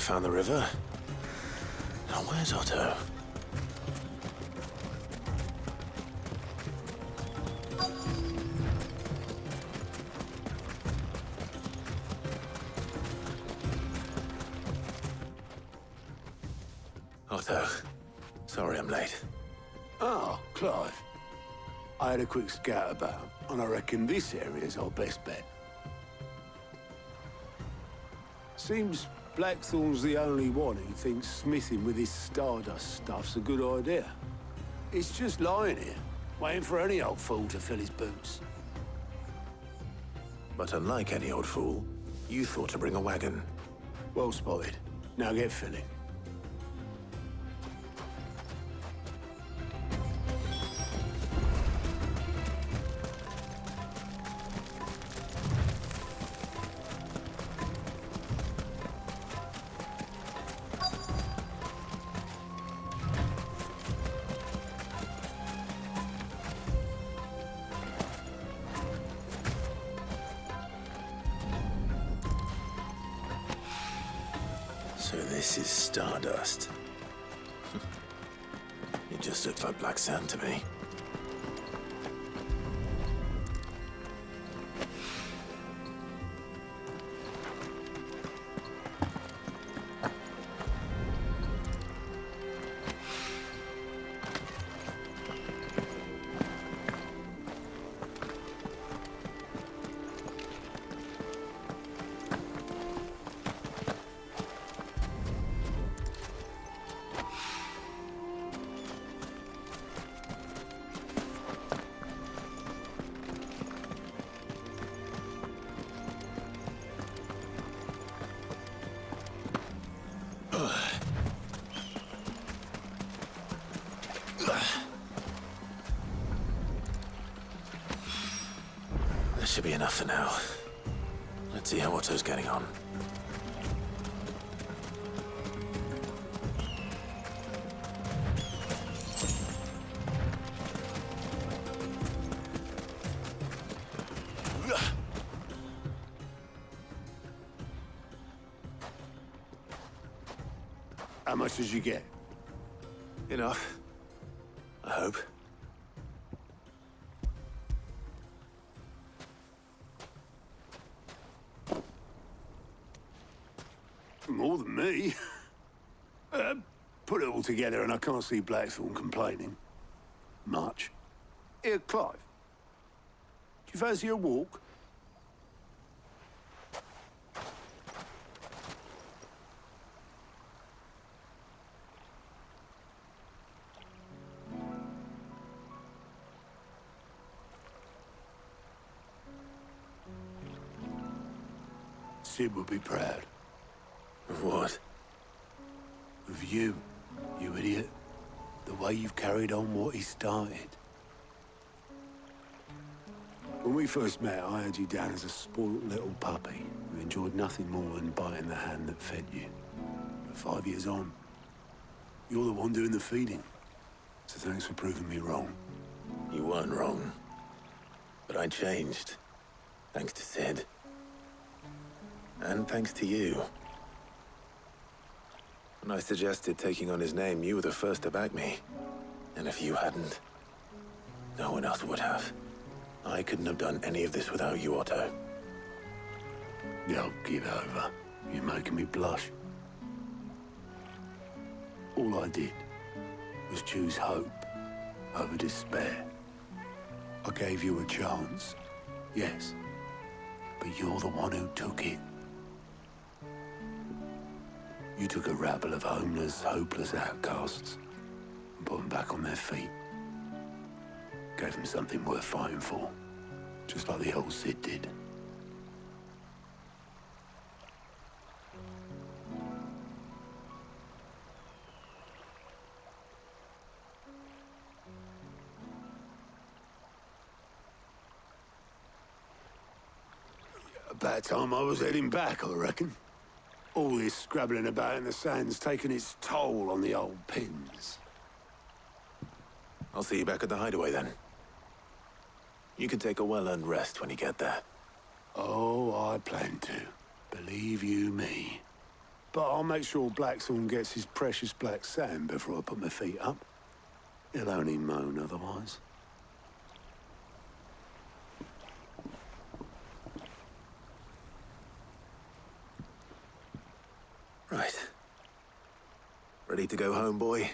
found the river. Now where's Otto? Otto, sorry I'm late. Oh, Clive. I had a quick scout about, and I reckon this area's our best bet. Seems Blackthorn's the only one who thinks smithing with his Stardust stuff's a good idea. It's just lying here, waiting for any old fool to fill his boots. But unlike any old fool, you thought to bring a wagon. Well spotted. Now get filling. So this is Stardust. It just looks like black sand to me. That should be enough for now. Let's see how Otto's getting on. How much did you get? Enough. I hope. More than me. Put it all together and I can't see Blackthorn complaining. Much. Here, Clive. Do you fancy a walk? Sid would be proud. Of what? Of you, you idiot. The way you've carried on what he started. When we first met, I had you down as a spoilt little puppy who enjoyed nothing more than biting the hand that fed you. But 5 years on, you're the one doing the feeding. So thanks for proving me wrong. You weren't wrong. But I changed. Thanks to Sid. And thanks to you. When I suggested taking on his name, you were the first to back me. And if you hadn't, no one else would have. I couldn't have done any of this without you, Otto. Yo, give over. You're making me blush. All I did was choose hope over despair. I gave you a chance, yes, but you're the one who took it. You took a rabble of homeless, hopeless outcasts and put them back on their feet. Gave them something worth fighting for, just like the old Sid did. About time I was heading back, I reckon. All this scrabbling about in the sand's taken its toll on the old pins. I'll see you back at the hideaway then. You can take a well-earned rest when you get there. Oh, I plan to. Believe you me. but I'll make sure Blackthorn gets his precious black sand before I put my feet up. He'll only moan otherwise. Right. Ready to go home, boy?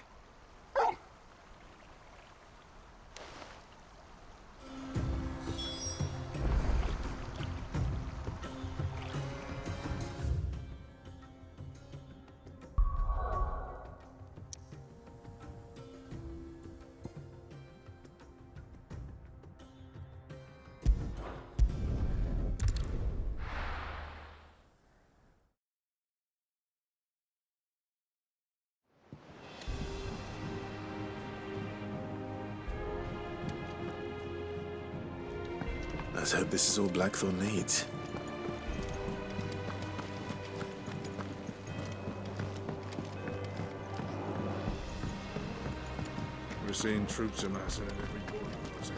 Let's hope this is all Blackthorn needs. We're seeing troops amassing at every corner of us.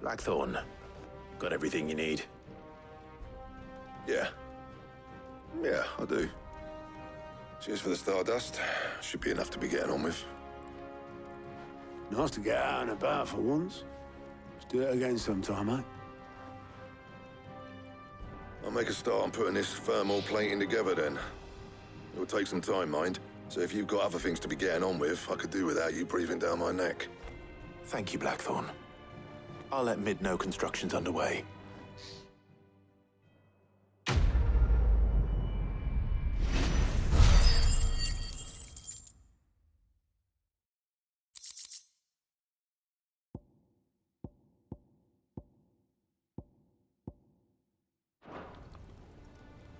Blackthorn, got everything you need? Yeah. Yeah, I do. Cheers for the stardust. Should be enough to be getting on with. Nice to get out and about for once. Let's do it again sometime, eh? I'll make a start on putting this thermal plating together then. It'll take some time, mind. So if you've got other things to be getting on with, I could do without you breathing down my neck. Thank you, Blackthorn. I'll let Mid know construction's underway.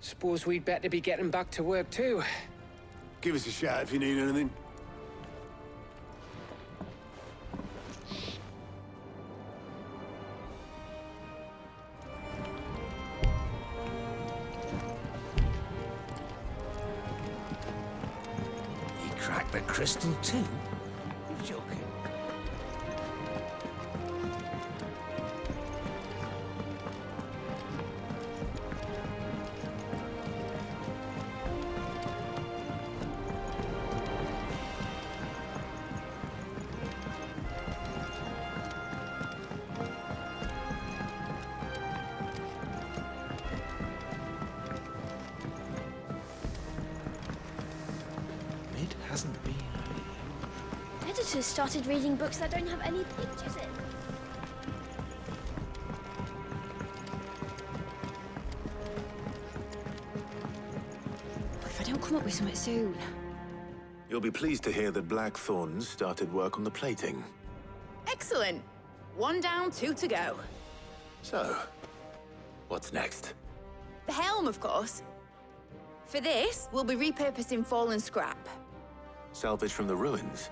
Suppose we'd better be getting back to work too. Give us a shout if you need anything. Crack the crystal too? You're joking. Mid hasn't been. Editors started reading books that don't have any pictures in. If I don't come up with something soon. You'll be pleased to hear that Blackthorn's started work on the plating. Excellent. 1 down, 2 to go. So, what's next? The helm, of course. For this, we'll be repurposing fallen scrap. Salvage from the ruins?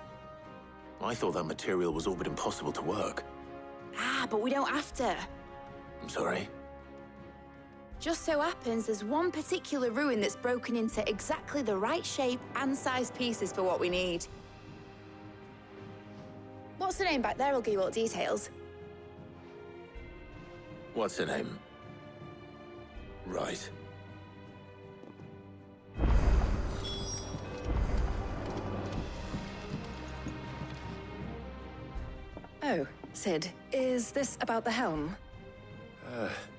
I thought that material was all but impossible to work. Ah, but we don't have to. I'm sorry. Just so happens there's one particular ruin that's broken into exactly the right shape and size pieces for what we need. What's the name back there? I'll give you all the details. What's her name? Right. Oh, Sid, is this about the helm?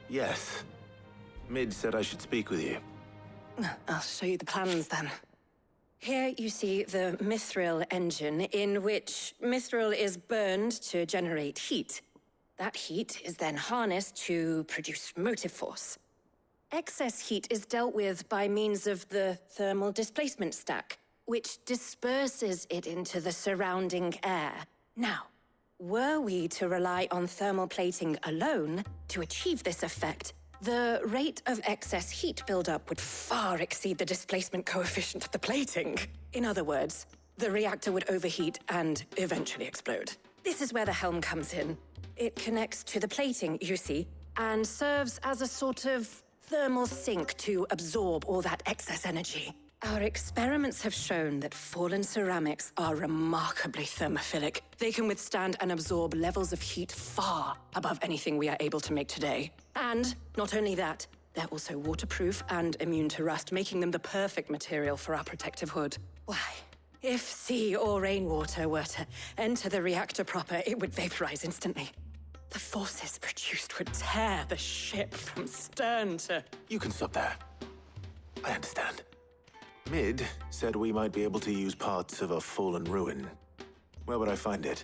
Yes. Mid said I should speak with you. I'll show you the plans then. Here you see the mithril engine, in which mithril is burned to generate heat. That heat is then harnessed to produce motive force. Excess heat is dealt with by means of the thermal displacement stack, which disperses it into the surrounding air. Now, were we to rely on thermal plating alone to achieve this effect, the rate of excess heat buildup would far exceed the displacement coefficient of the plating. In other words, the reactor would overheat and eventually explode. This is where the helm comes in. It connects to the plating, you see, and serves as a sort of thermal sink to absorb all that excess energy. Our experiments have shown that fallen ceramics are remarkably thermophilic. They can withstand and absorb levels of heat far above anything we are able to make today. And not only that, they're also waterproof and immune to rust, making them the perfect material for our protective hood. Why, if sea or rainwater were to enter the reactor proper, it would vaporize instantly. The forces produced would tear the ship from stern to... You can stop there. I understand. Mid said we might be able to use parts of a fallen ruin. Where would I find it?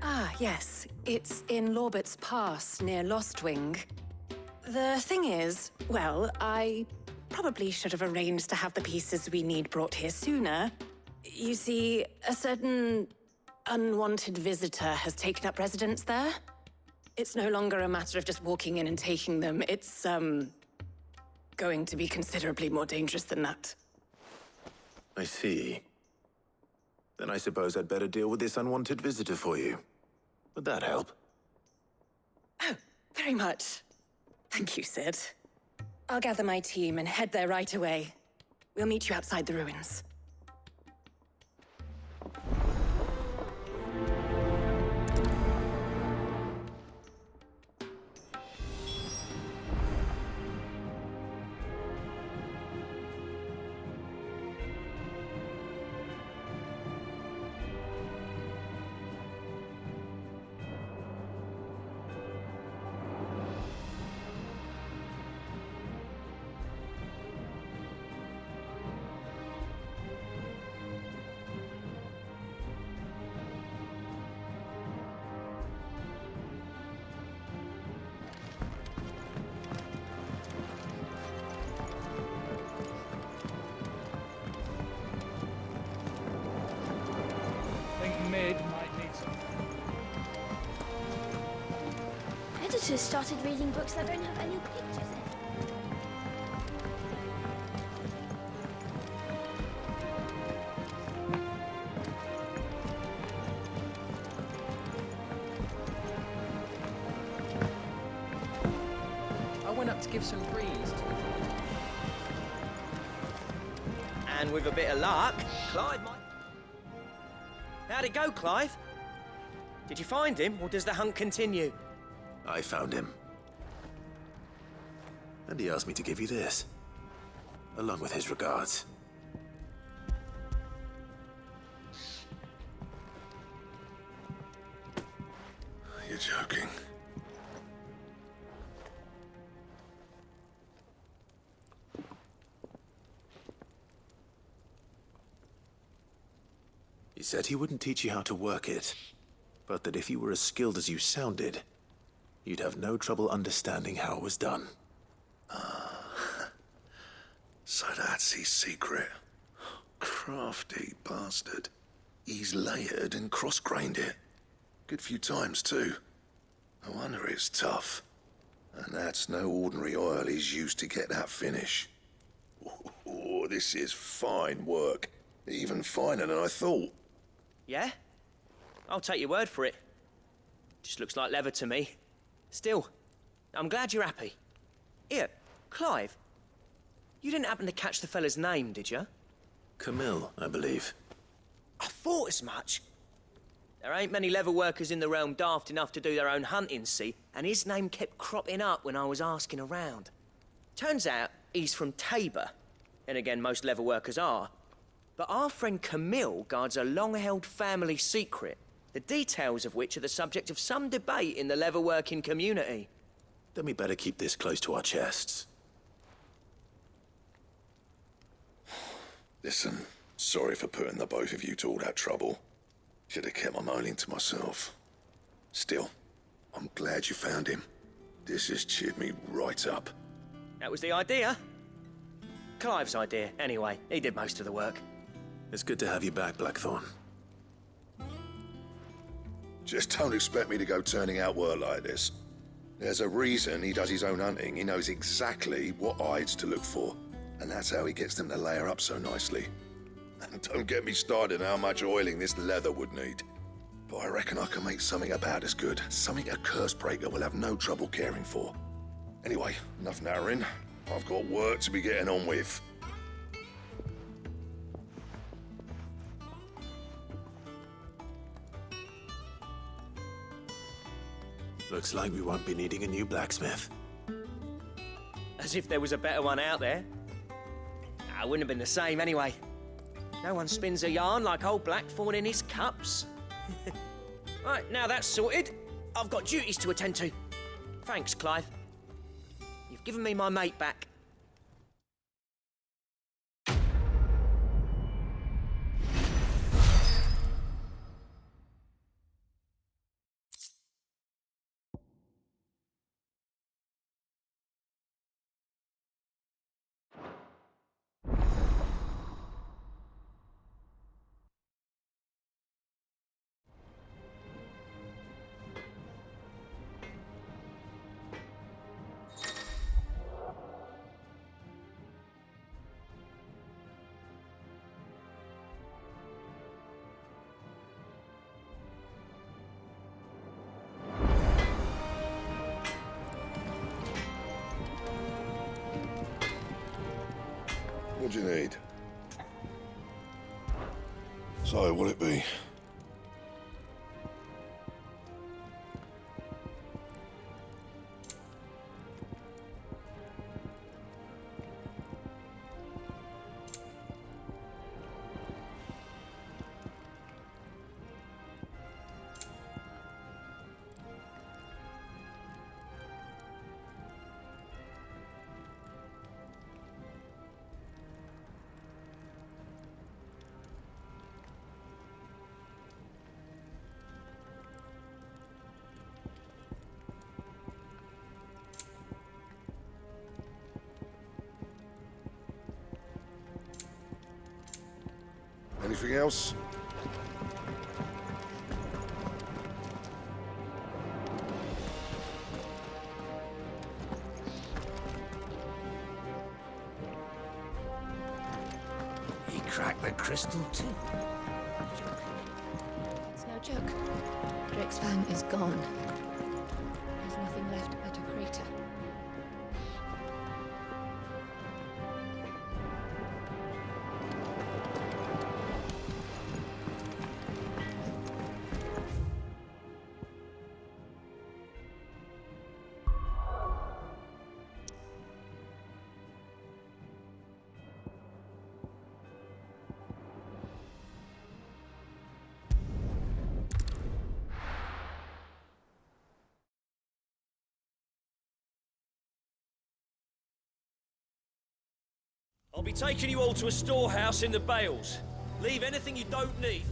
Ah, yes. It's in Lorbert's Pass, near Lostwing. The thing is, well, I probably should have arranged to have the pieces we need brought here sooner. You see, a certain unwanted visitor has taken up residence there. It's no longer a matter of just walking in and taking them. It's, going to be considerably more dangerous than that. I see. Then I suppose I'd better deal with this unwanted visitor for you. Would that help? Oh, very much. Thank you, Sid. I'll gather my team and head there right away. We'll meet you outside the ruins. Mid might need some. Editors started reading books that don't have any pictures in. I went up to give some greens to the... And with a bit of luck, Clive might... How'd it go, Clive? Did you find him, or does the hunt continue? I found him. And he asked me to give you this, along with his regards. You're joking. He said he wouldn't teach you how to work it, but that if you were as skilled as you sounded, you'd have no trouble understanding how it was done. So that's his secret. Crafty bastard. He's layered and cross-grained it. Good few times, too. No wonder it's tough. And that's no ordinary oil he's used to get that finish. Oh, this is fine work. Even finer than I thought. Yeah? I'll take your word for it. Just looks like leather to me. Still, I'm glad you're happy. Here, Clive, you didn't happen to catch the fella's name, did you? Camille, I believe. I thought as much. There ain't many leather workers in the realm daft enough to do their own hunting, see? And his name kept cropping up when I was asking around. Turns out he's from Tabor. And again, most leather workers are. But our friend Camille guards a long-held family secret, the details of which are the subject of some debate in the leather-working community. Then we better keep this close to our chests. Listen, sorry for putting the both of you to all that trouble. Should have kept my moaning to myself. Still, I'm glad you found him. This has cheered me right up. That was the idea. Clive's idea, anyway. He did most of the work. It's good to have you back, Blackthorn. Just don't expect me to go turning out work like this. There's a reason he does his own hunting. He knows exactly what hides to look for. And that's how he gets them to layer up so nicely. And don't get me started on how much oiling this leather would need. But I reckon I can make something about as good. Something a Cursebreaker will have no trouble caring for. Anyway, enough narrowing. I've got work to be getting on with. Looks like we won't be needing a new blacksmith. As if there was a better one out there. Nah, it wouldn't have been the same anyway. No one spins a yarn like old Blackthorn in his cups. Right, now that's sorted, I've got duties to attend to. Thanks, Clive. You've given me my mate back. What do you need? So, what'll it be? Anything else? He cracked the crystal too. It's no joke. Drake's Fang is gone. There's nothing left but a crater. I'll be taking you all to a storehouse in the Bales. Leave anything you don't need.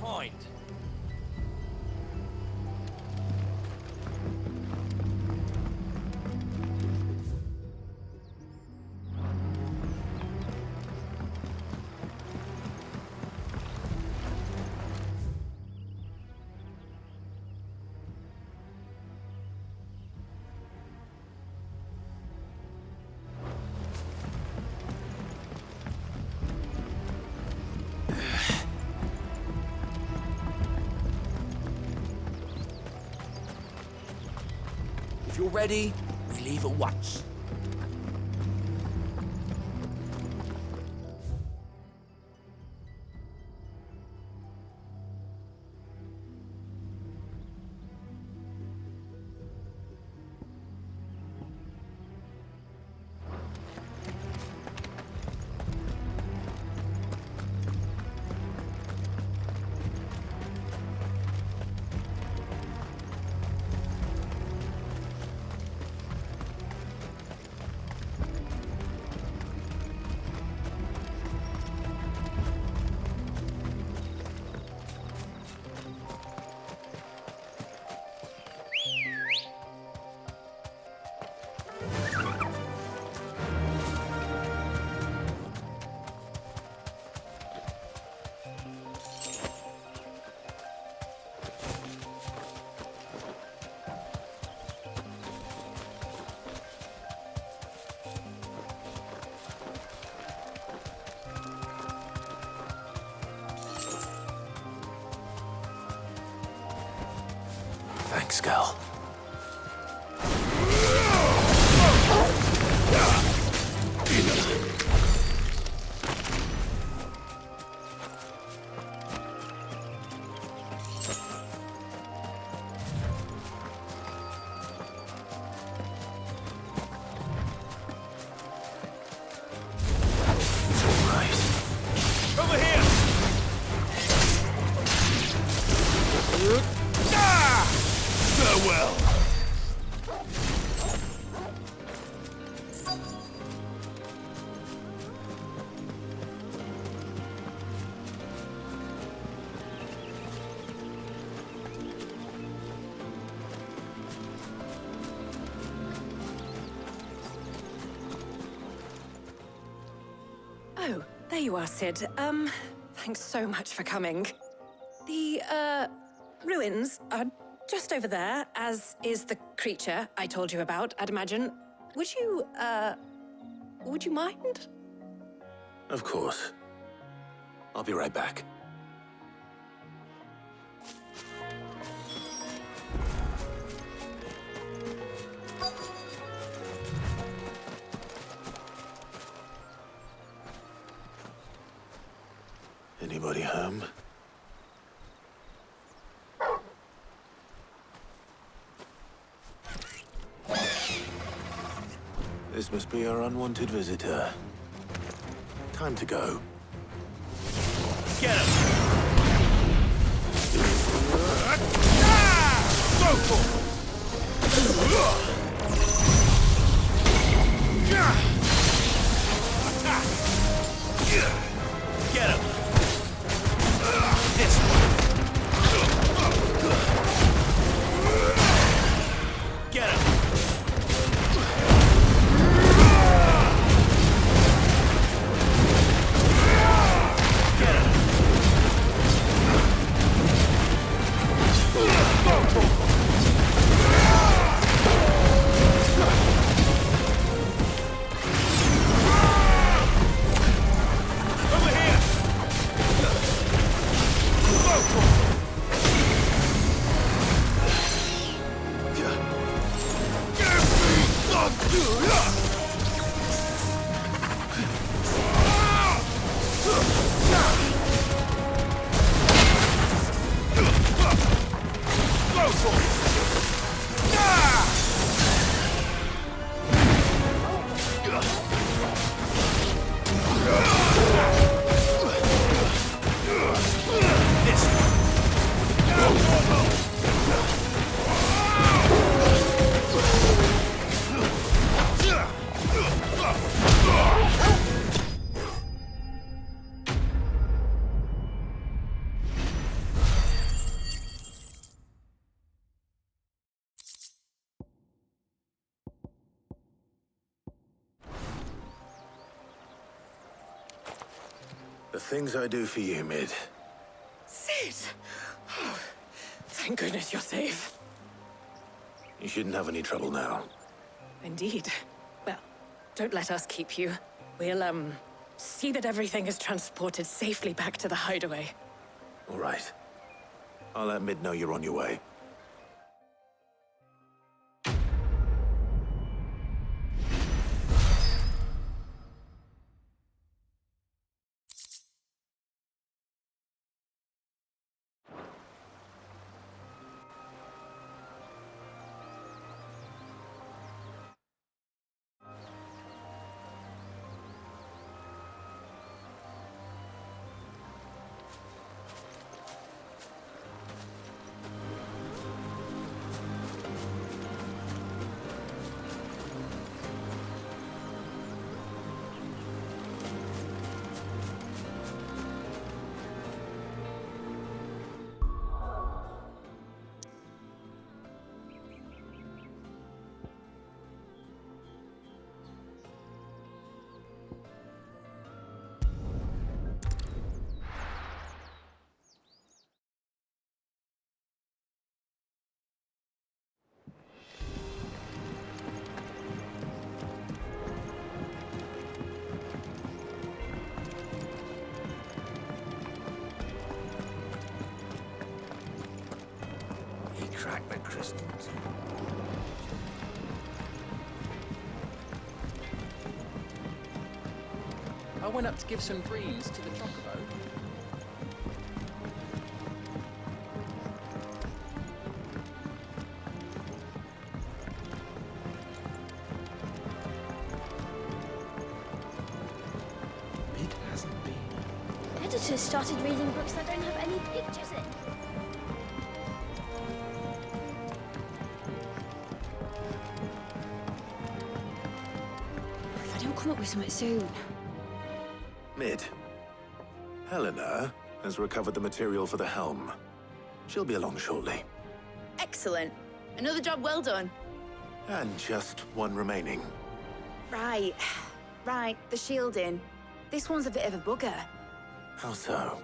Hind. If you're ready, we leave at once. Thanks, Gal. Over here! Farewell. Oh, there you are, Sid. Thanks so much for coming. The, ruins are just over there, as is the creature I told you about, I'd imagine. Would you mind? Of course. I'll be right back. Anybody home? This must be our unwanted visitor. Time to go. Get him! Get him! This one! Get him! The things I do for you, Mid. Sid! Oh, thank goodness you're safe. You shouldn't have any trouble now. Indeed. Well, don't let us keep you. We'll, see that everything is transported safely back to the hideaway. All right. I'll let Mid know you're on your way. track the crystal too. I went up to give some greens to the chocobo. Mid hasn't been. Editors started reading books that don't have any pictures in. If I don't come up with something soon. Mid. Helena has recovered the material for the helm. She'll be along shortly. Excellent. Another job well done. And just one remaining. Right. Right, the shielding. This one's a bit of a bugger. How so?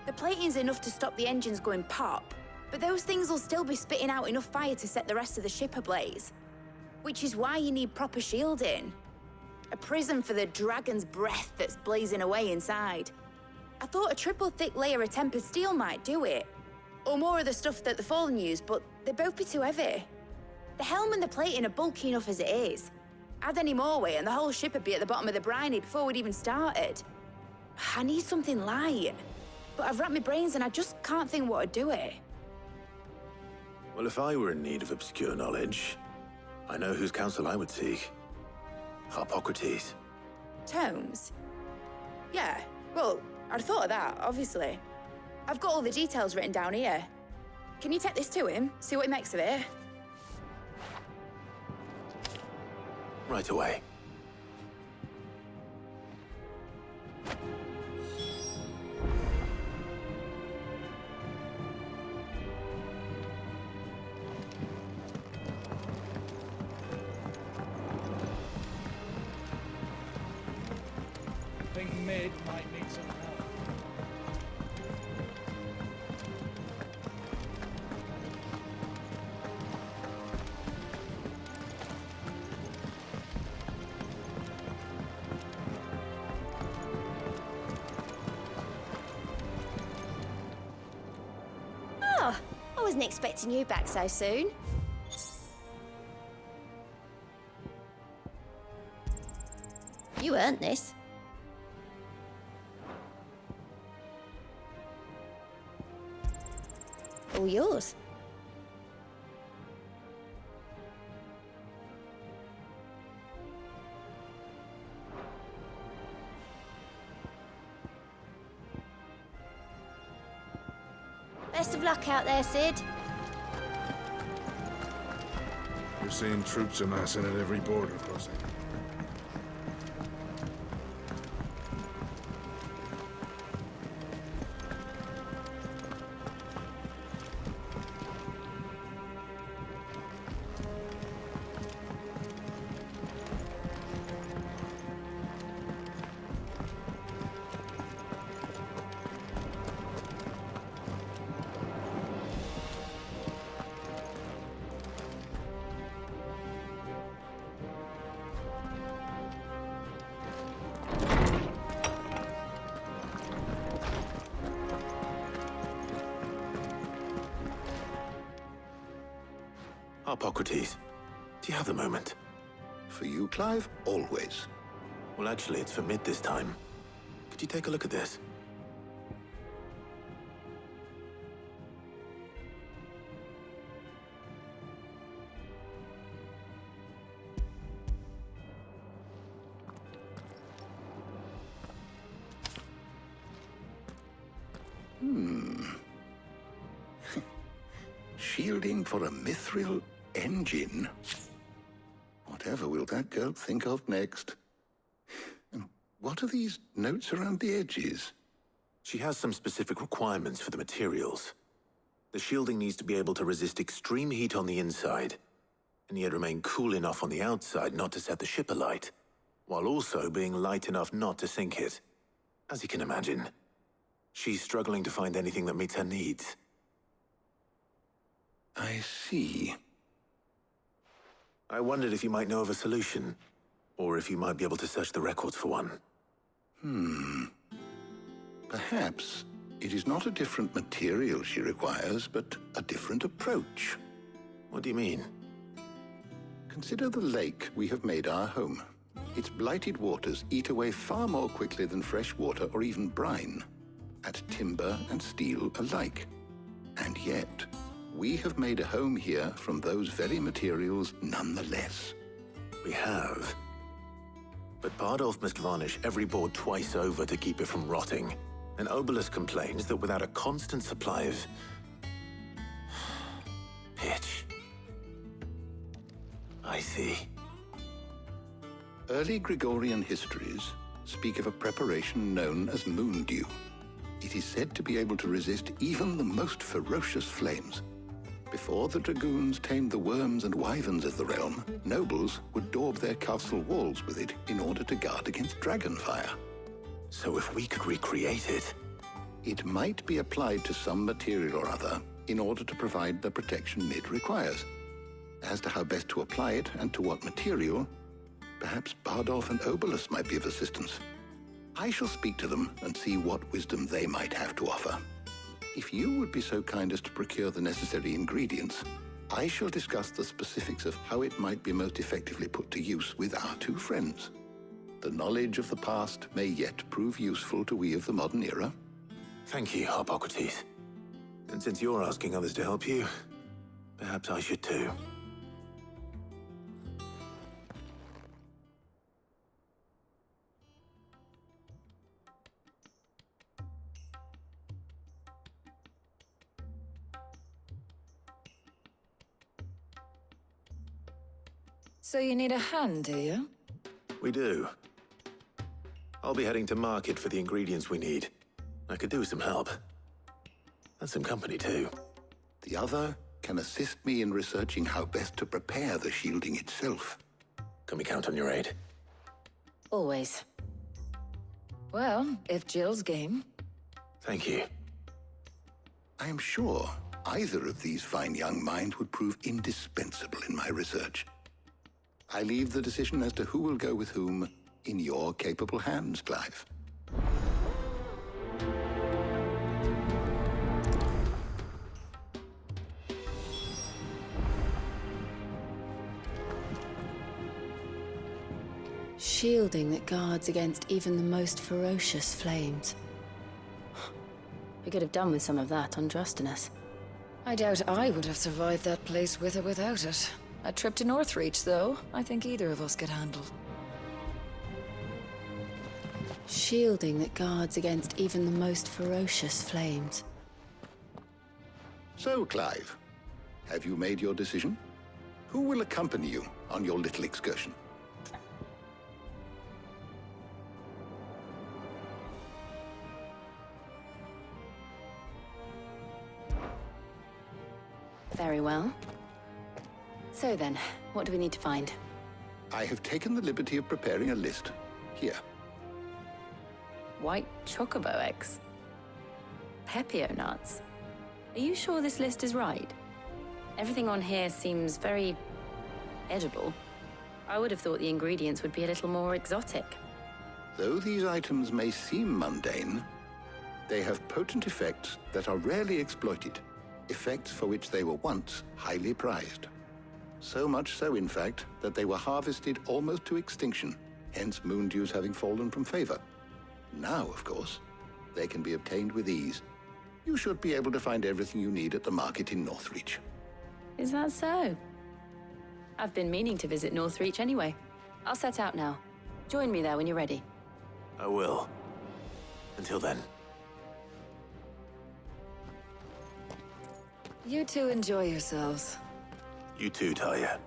The plating's enough to stop the engines going pop, but those things will still be spitting out enough fire to set the rest of the ship ablaze. Which is why you need proper shielding. A prison for the dragon's breath that's blazing away inside. I thought a triple thick layer of tempered steel might do it. Or more of the stuff that the Fallen use, but they'd both be too heavy. The helm and the plating are bulky enough as it is. Add any more weight and the whole ship would be at the bottom of the briny before we'd even started. I need something light. But I've racked my brains and I just can't think what would do it. Well, if I were in need of obscure knowledge, I know whose counsel I would seek. Harpocrates. Tomes? Yeah, well, I'd thought of that, obviously. I've got all the details written down here. Can you take this to him, see what he makes of it? Right away. I think Mid might need some help. Oh, I wasn't expecting you back so soon. You earned this. All yours. Best of luck out there, Sid. We're seeing troops amassing at every border crossing. Harpocrates, do you have the moment? For you, Clive, always. Well, actually, it's for Mid this time. Could you take a look at this? Shielding for a mithril engine? Whatever will that girl think of next? And what are these notes around the edges? She has some specific requirements for the materials. The shielding needs to be able to resist extreme heat on the inside, and yet remain cool enough on the outside not to set the ship alight, while also being light enough not to sink it. As you can imagine, she's struggling to find anything that meets her needs. I see. I wondered if you might know of a solution, or if you might be able to search the records for one. Perhaps, It is not a different material she requires, but a different approach. What do you mean? Consider the lake we have made our home. Its blighted waters eat away far more quickly than fresh water or even brine, at timber and steel alike. And yet, we have made a home here from those very materials nonetheless. We have. But Bardolph must varnish every board twice over to keep it from rotting. And Obelus complains that without a constant supply of pitch. I see. Early Gregorian histories speak of a preparation known as moon dew. It is said to be able to resist even the most ferocious flames. Before the dragoons tamed the worms and wyverns of the realm, nobles would daub their castle walls with it in order to guard against dragonfire. So if we could recreate it... It might be applied to some material or other in order to provide the protection Mid requires. As to how best to apply it and to what material, perhaps Bardolph and Obelus might be of assistance. I shall speak to them and see what wisdom they might have to offer. If you would be so kind as to procure the necessary ingredients, I shall discuss the specifics of how it might be most effectively put to use with our two friends. The knowledge of the past may yet prove useful to we of the modern era. Thank you, Harpocrates. And since you're asking others to help you, perhaps I should too. So you need a hand, do you? We do. I'll be heading to market for the ingredients we need. I could do with some help. And some company, too. The other can assist me in researching how best to prepare the shielding itself. Can we count on your aid? Always. Well, if Jill's game. Thank you. I am sure either of these fine young minds would prove indispensable in my research. I leave the decision as to who will go with whom in your capable hands, Clive. Shielding that guards against even the most ferocious flames. We could have done with some of that on Drustinus. I doubt I would have survived that place with or without it. A trip to Northreach, though, I think either of us could handle. Shielding that guards against even the most ferocious flames. So, Clive, have you made your decision? Who will accompany you on your little excursion? Very well. So then, what do we need to find? I have taken the liberty of preparing a list. Here. White chocobo eggs. Pepio nuts. Are you sure this list is right? Everything on here seems very edible. I would have thought the ingredients would be a little more exotic. Though these items may seem mundane, they have potent effects that are rarely exploited, effects for which they were once highly prized. So much so, in fact, that they were harvested almost to extinction, hence moon dews having fallen from favor. Now, of course, they can be obtained with ease. You should be able to find everything you need at the market in Northreach. Is that so? I've been meaning to visit Northreach anyway. I'll set out now. Join me there when you're ready. I will. Until then. You two enjoy yourselves. You too, Talia.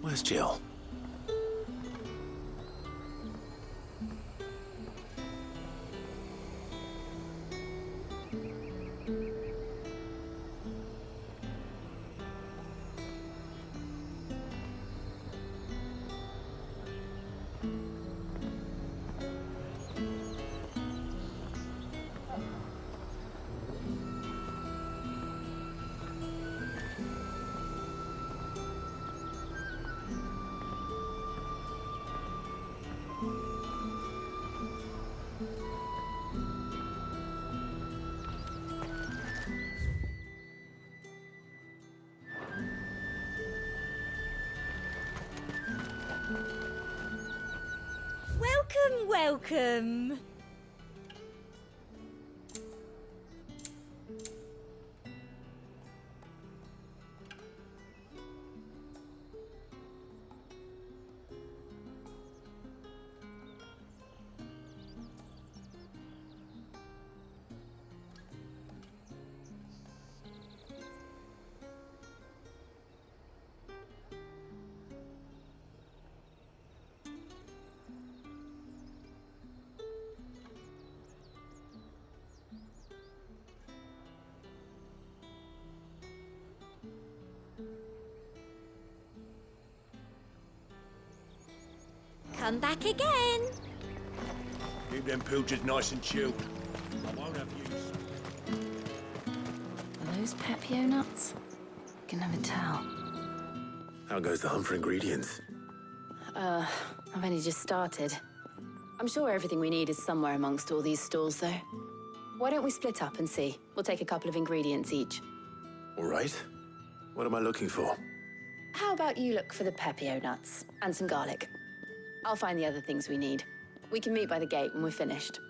Where's Jill? Welcome, welcome. Come back again. Keep them pilgers nice and chilled. I won't have use. Are those Pepio nuts? Can never tell. How goes the hunt for ingredients? I've only just started. I'm sure everything we need is somewhere amongst all these stalls, though. Why don't we split up and see? We'll take a couple of ingredients each. All right. What am I looking for? How about you look for the Pepio nuts and some garlic? I'll find the other things we need. We can meet by the gate when we're finished.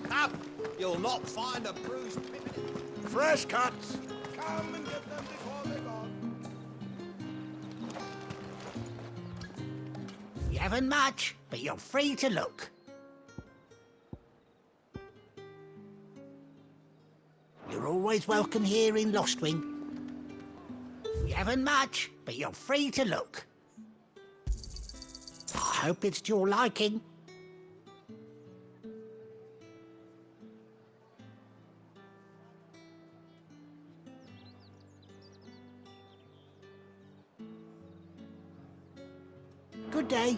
Up! You'll not find a bruised pig. Fresh cuts! Come and get them before they're gone. You haven't much, but you're free to look. You're always welcome here in Lostwing. You haven't much, but you're free to look. I hope it's to your liking. Good day.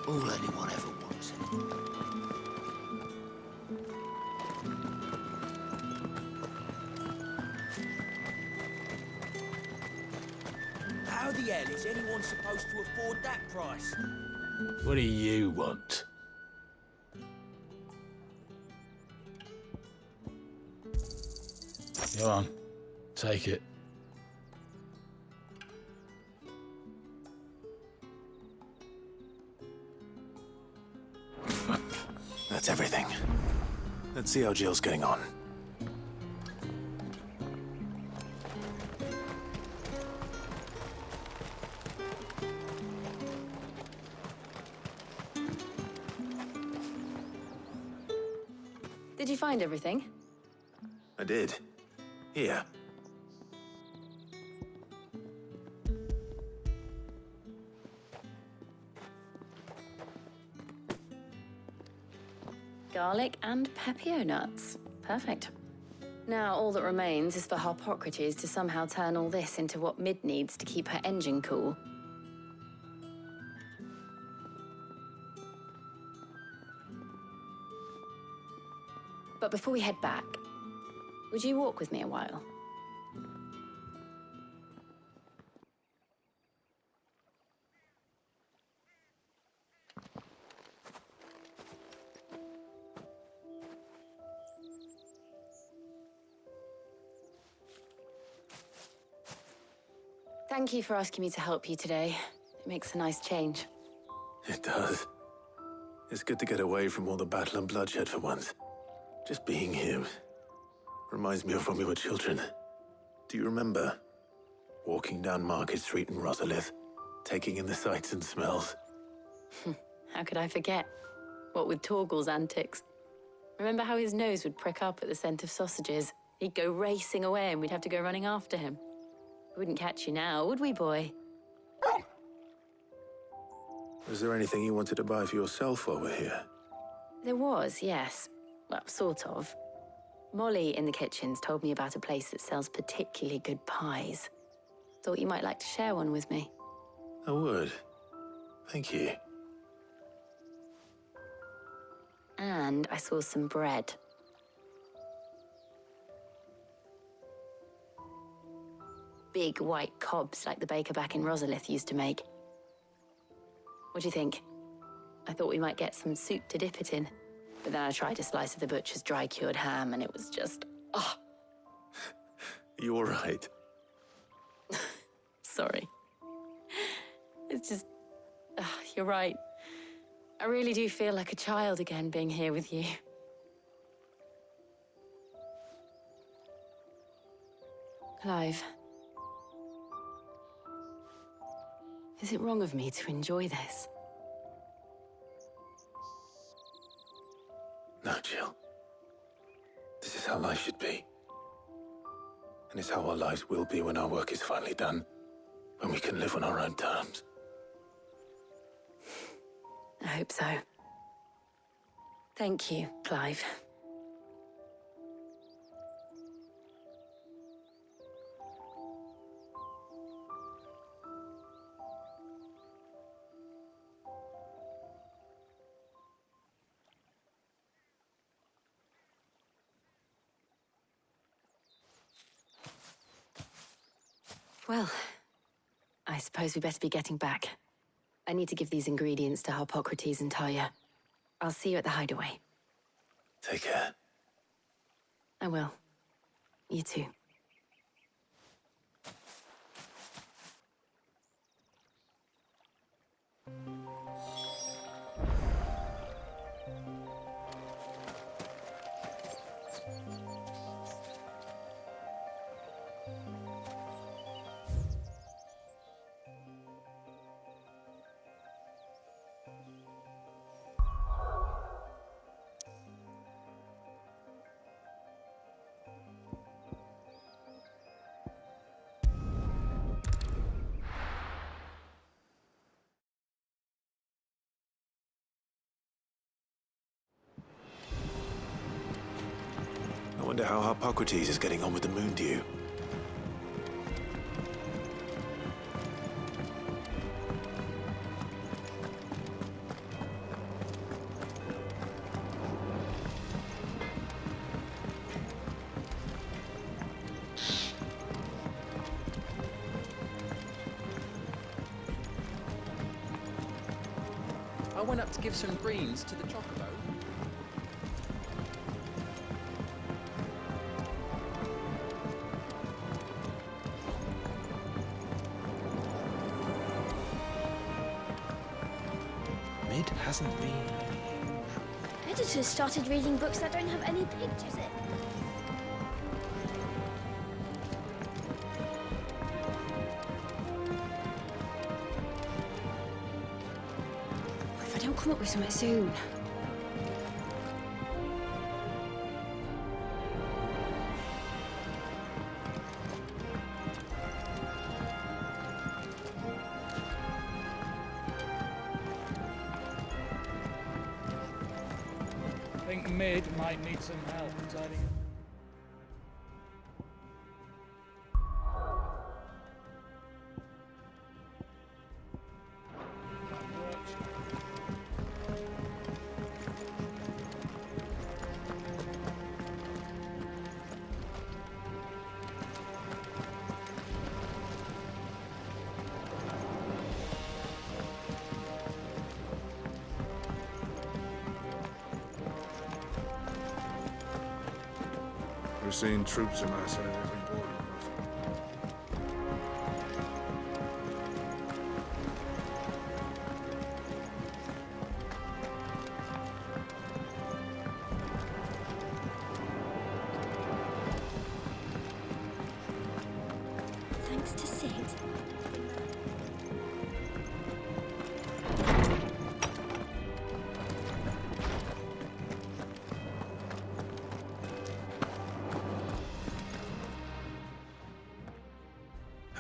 All anyone ever wants. How the hell is anyone supposed to afford that price? What do you want? Go on, take it. That's everything. Let's see how Jill's getting on. Did you find everything? I did. Here. Garlic and Pepio nuts. Perfect. Now all that remains is for Harpocrates to somehow turn all this into what Mid needs to keep her engine cool. But before we head back, would you walk with me a while? Thank you for asking me to help you today. It makes a nice change. It does. It's good to get away from all the battle and bloodshed for once. Just being here Reminds me of when we were children. Do you remember? Walking down Market Street in Rosalith, taking in the sights and smells. How could I forget? What with Torgal's antics. Remember how his nose would prick up at the scent of sausages? He'd go racing away and we'd have to go running after him. We wouldn't catch you now, would we, boy? Was there anything you wanted to buy for yourself while we're here? There was, yes. Well, sort of. Molly in the kitchens told me about a place that sells particularly good pies. Thought you might like to share one with me. I would. Thank you. And I saw some bread. Big white cobs like the baker back in Rosalith used to make. What do you think? I thought we might get some soup to dip it in. But then I tried a slice of the butcher's dry-cured ham and it was just... oh! You all right? Sorry. It's just... you're right. I really do feel like a child again being here with you. Clive. Is it wrong of me to enjoy this? No, Jill. This is how life should be. And it's how our lives will be when our work is finally done. When we can live on our own terms. I hope so. Thank you, Clive. Well, I suppose we better be getting back. I need to give these ingredients to Harpocrates and Talia. I'll see you at the hideaway. Take care. I will. You too. I wonder how Harpocrates is getting on with the moon dew. I went up to give some greens to the chocobo. Mid hasn't been... Editors started reading books that don't have any pictures in. What if I don't come up with something soon? I think Mid might need some help tidying up. We're seeing troops amassing at every border crossing.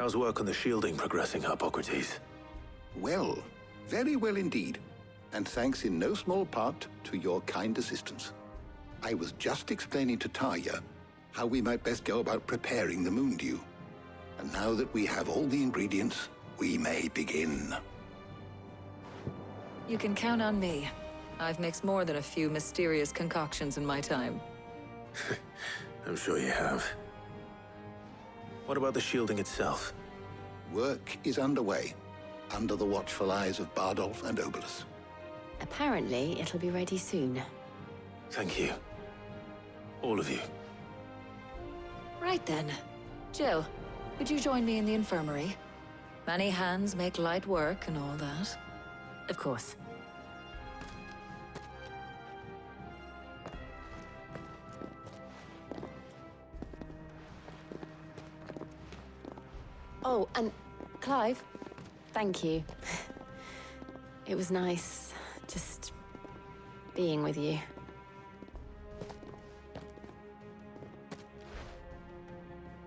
How's work on the shielding progressing, Hippocrates? Well, very well indeed. And thanks in no small part to your kind assistance. I was just explaining to Tarja how we might best go about preparing the Moondew. And now that we have all the ingredients, we may begin. You can count on me. I've mixed more than a few mysterious concoctions in my time. I'm sure you have. What about the shielding itself? Work is underway, under the watchful eyes of Bardolph and Obolus. Apparently, it'll be ready soon. Thank you. All of you. Right then. Jill, could you join me in the infirmary? Many hands make light work and all that. Of course. Oh, and Clive, thank you. It was nice just being with you.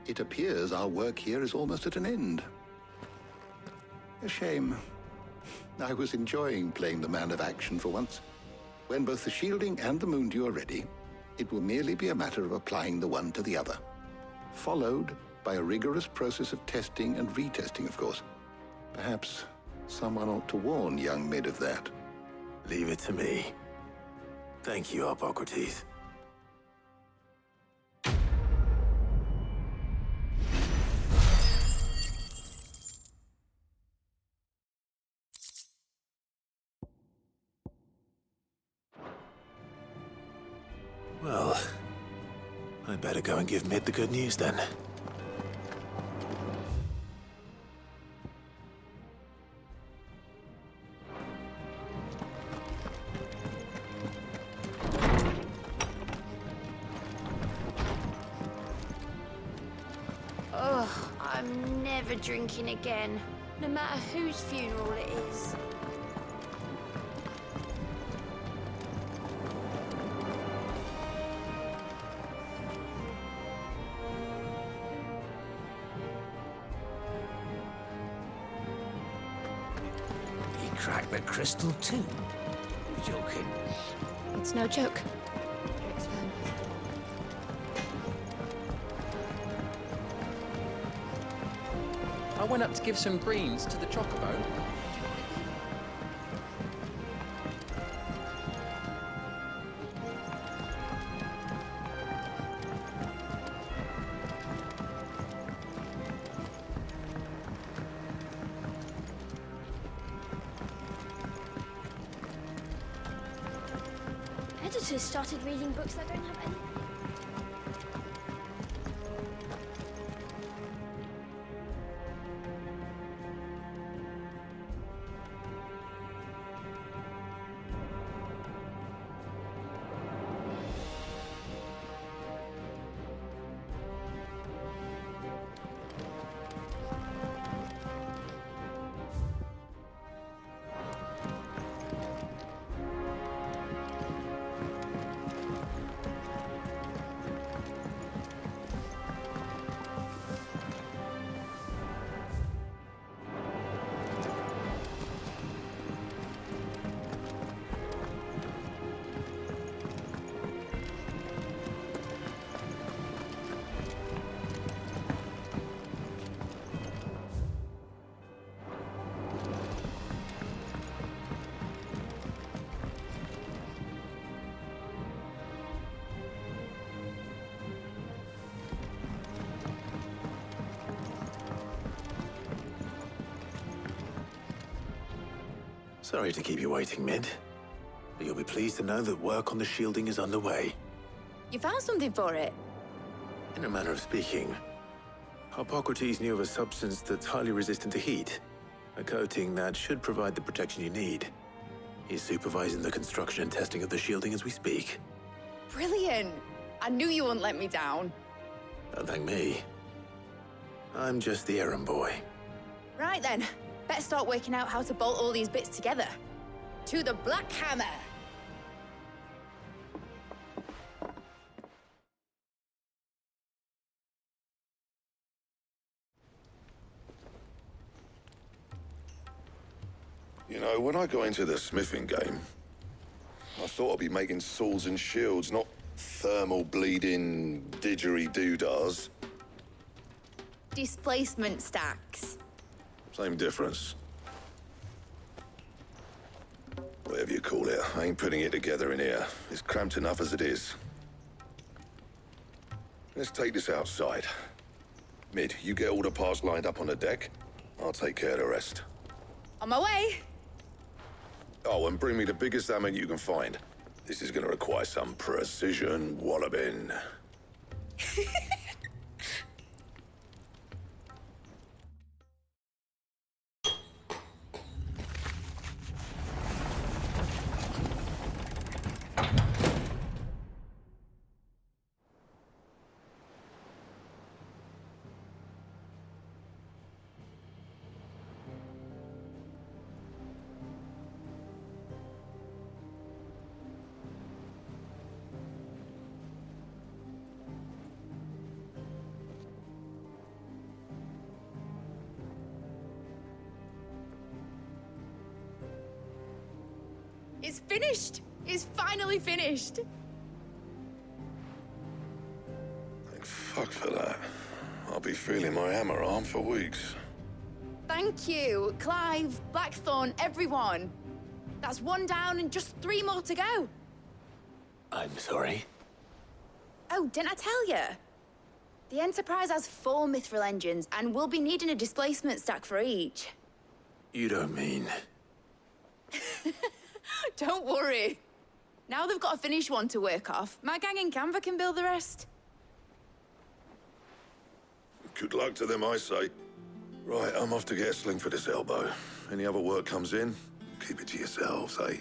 It appears our work here is almost at an end. A shame. I was enjoying playing the man of action for once. When both the shielding and the Moondew are ready, it will merely be a matter of applying the one to the other. Followed by a rigorous process of testing and retesting, of course. Perhaps someone ought to warn young Mid of that. Leave it to me. Thank you, Hippocrates. Well, I'd better go and give Mid the good news then. Ugh, I'm never drinking again, no matter whose funeral it is. He cracked the crystal too. You're joking. It's no joke. I went up to give some greens to the chocobo. Editors started reading books that don't have any... Sorry to keep you waiting, Mid. But you'll be pleased to know that work on the shielding is underway. You found something for it? In a manner of speaking, Hippocrates knew of a substance that's highly resistant to heat. A coating that should provide the protection you need. He's supervising the construction and testing of the shielding as we speak. Brilliant! I knew you wouldn't let me down. Don't thank me. I'm just the errand boy. Right then, better start working out how to bolt all these bits together. To the Black Hammer! You know, when I got into the smithing game, I thought I'd be making swords and shields, not thermal bleeding didgeridoo-dahs. Displacement stacks. Same difference. Whatever you call it, I ain't putting it together in here. It's cramped enough as it is. Let's take this outside. Mid, you get all the parts lined up on the deck. I'll take care of the rest. On my way. Oh, and bring me the biggest hammer you can find. This is gonna require some precision walloping. It's finished. It's finally finished. Thank fuck for that. I'll be feeling my hammer arm for weeks. Thank you, Clive, Blackthorn, everyone. That's one down and just 3 more to go. I'm sorry. Oh, didn't I tell you? The Enterprise has 4 mithril engines, and we'll be needing a displacement stack for each. You don't mean... Don't worry. Now they've got a finished one to work off. My gang in Canva can build the rest. Good luck to them, I say. Right, I'm off to get a sling for this elbow. Any other work comes in, keep it to yourselves, eh?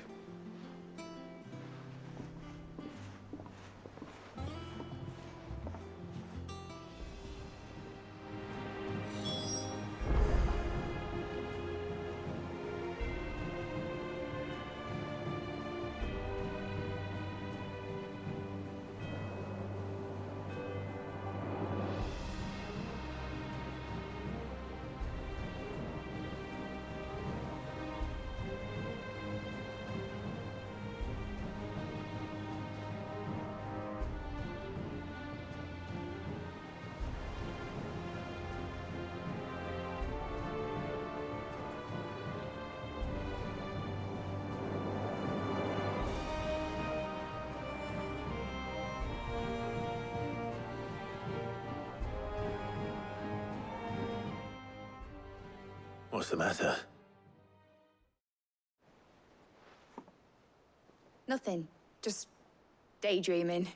What's the matter? Nothing. Just daydreaming.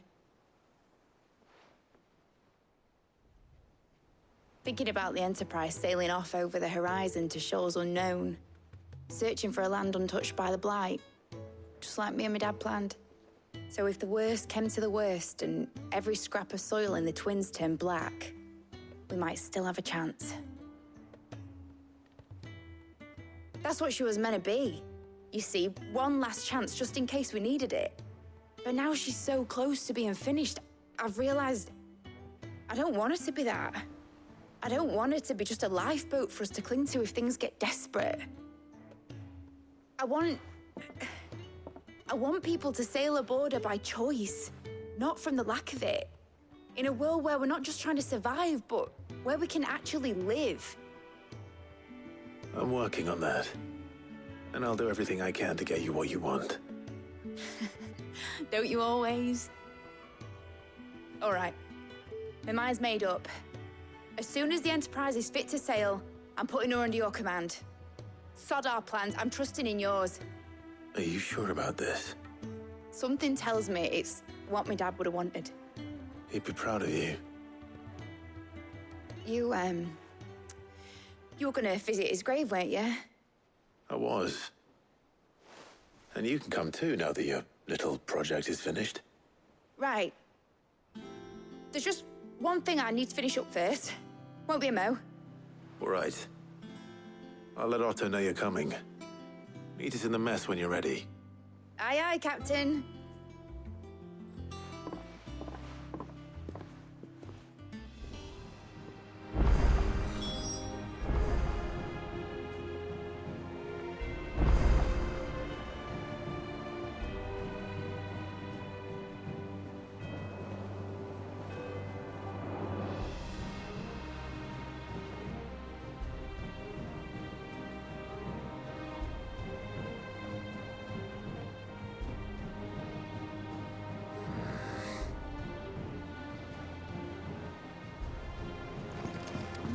Thinking about the Enterprise sailing off over the horizon to shores unknown. Searching for a land untouched by the Blight. Just like me and my dad planned. So if the worst came to the worst and every scrap of soil in the Twins turned black, we might still have a chance. That's what she was meant to be. You see, one last chance just in case we needed it. But now she's so close to being finished, I've realized I don't want her to be that. I don't want her to be just a lifeboat for us to cling to if things get desperate. I want people to sail aboard her by choice, not from the lack of it. In a world where we're not just trying to survive, but where we can actually live. I'm working on that. And I'll do everything I can to get you what you want. Don't you always? All right. My mind's made up. As soon as the Enterprise is fit to sail, I'm putting her under your command. Sod our plans, I'm trusting in yours. Are you sure about this? Something tells me it's what my dad would have wanted. He'd be proud of you. You were gonna visit his grave, weren't you? I was. And you can come too now that your little project is finished. Right. There's just one thing I need to finish up first. Won't be a mo. All right. I'll let Otto know you're coming. Meet us in the mess when you're ready. Aye, aye, Captain.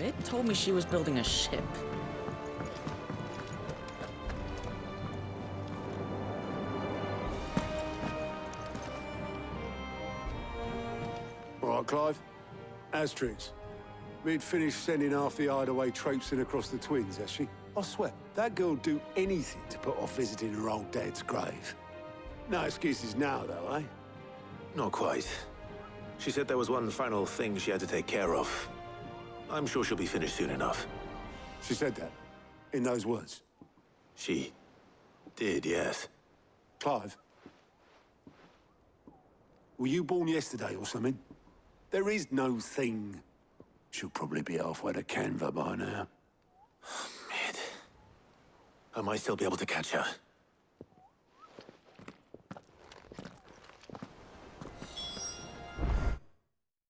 Mid told me she was building a ship. All right, Clive. Asterix. Mid finished sending half the hideaway traipsing across the twins, has she? I swear, that girl'd do anything to put off visiting her old dad's grave. No excuses now, though, eh? Not quite. She said there was one final thing she had to take care of. I'm sure she'll be finished soon enough. She said that? In those words? She did, yes. Clive? Were you born yesterday or something? There is no thing. She'll probably be halfway to Canva by now. Mid. I might still be able to catch her.